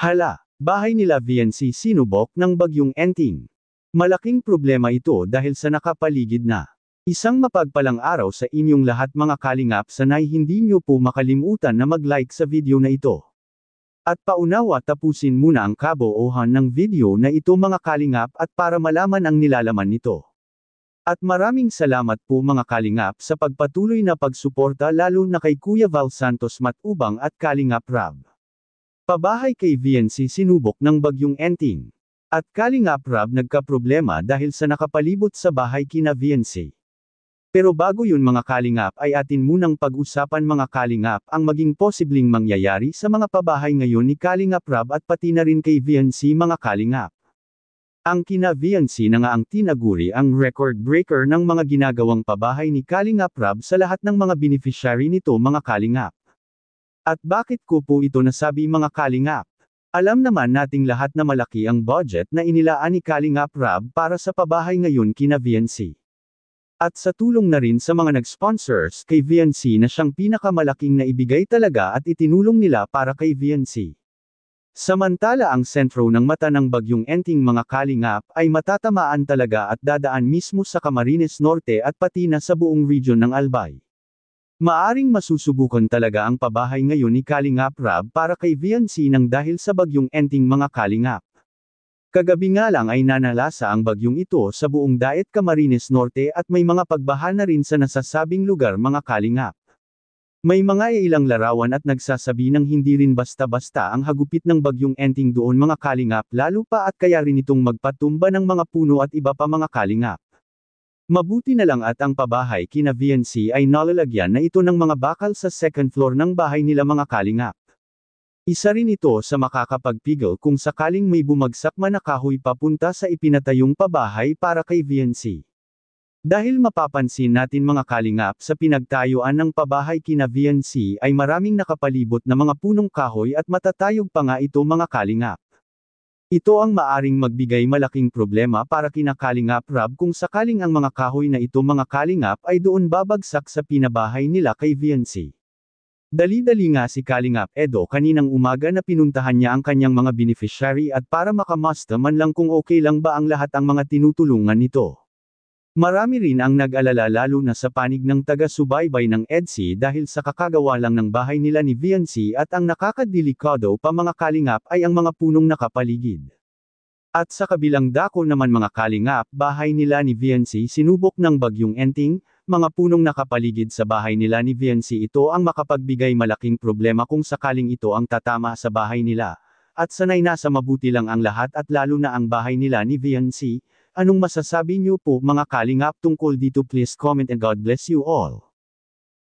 Hala, bahay nila VNC sinubok ng bagyong Enting. Malaking problema ito dahil sa nakapaligid na. Isang mapagpalang araw sa inyong lahat mga kalingap, sanay hindi nyo po makalimutan na mag-like sa video na ito. At paunawa tapusin muna ang kabuuan ng video na ito mga kalingap at para malaman ang nilalaman nito. At maraming salamat po mga kalingap sa pagpatuloy na pagsuporta lalo na kay Kuya Val Santos Matubang at Kalingap Rab. Pabahay kay VNC sinubok ng bagyong Enting. At Kalingap Rab nagkaproblema dahil sa nakapalibot sa bahay kina VNC. Pero bago yun mga kalingap ay atin munang pag-usapan mga kalingap ang maging posibleng mangyayari sa mga pabahay ngayon ni Kalingap Rab at pati na rin kay VNC mga kalingap. Ang kina VNC na nga ang tinaguri ang record breaker ng mga ginagawang pabahay ni Kalingap Rab sa lahat ng mga beneficiary nito mga kalingap. At bakit ko po ito nasabi mga kalingap? Alam naman nating lahat na malaki ang budget na inilaan ni Kalingap Rab para sa pabahay ngayon kina VNC. At sa tulong na rin sa mga nag-sponsors kay VNC na siyang pinakamalaking naibigay talaga at itinulong nila para kay VNC. Samantala ang sentro ng mata ng bagyong Enting mga kalingap ay matatamaan talaga at dadaan mismo sa Camarines Norte at pati na sa buong region ng Albay. Maaring masusubukan talaga ang pabahay ngayon ni Kalingap Rab para kay VNC nang dahil sa bagyong Enting mga kalingap. Kagabi nga lang ay nanalasa ang bagyong ito sa buong daet Camarines Norte at may mga pagbaha na rin sa nasasabing lugar mga kalingap. May mga ilang larawan at nagsasabi ng hindi rin basta-basta ang hagupit ng bagyong Enting doon mga kalingap lalo pa at kaya rin itong magpatumba ng mga puno at iba pa mga kalingap. Mabuti na lang at ang pabahay kina VNC ay nalalagyan na ito ng mga bakal sa second floor ng bahay nila mga kalingap. Isa rin ito sa makakapagpigil kung sakaling may bumagsak man na kahoy papunta sa ipinatayong pabahay para kay VNC. Dahil mapapansin natin mga kalingap sa pinagtayuan ng pabahay kina VNC ay maraming nakapalibot na mga punong kahoy at matatayog pa nga ito mga kalingap. Ito ang maaring magbigay malaking problema para kina Kalingap Rab kung sakaling ang mga kahoy na ito mga kalingap ay doon babagsak sa pinabahay nila kay VNC. Dali-dali nga si Kalingap Edo kaninang umaga na pinuntahan niya ang kanyang mga beneficiary at para makamusta man lang kung okay lang ba ang lahat ang mga tinutulungan nito. Marami rin ang nag-alala lalo na sa panig ng taga-subaybay ng EDSI dahil sa kakagawa lang ng bahay nila ni VNC at ang nakakadelikado pa mga kalingap ay ang mga punong nakapaligid. At sa kabilang dako naman mga kalingap bahay nila ni VNC sinubok ng bagyong Enting, mga punong nakapaligid sa bahay nila ni VNC ito ang makapagbigay malaking problema kung sakaling ito ang tatama sa bahay nila. At sanay na sa mabuti lang ang lahat at lalo na ang bahay nila ni VNC. Anong masasabi niyo po mga kalingap tungkol dito? Please comment and God bless you all.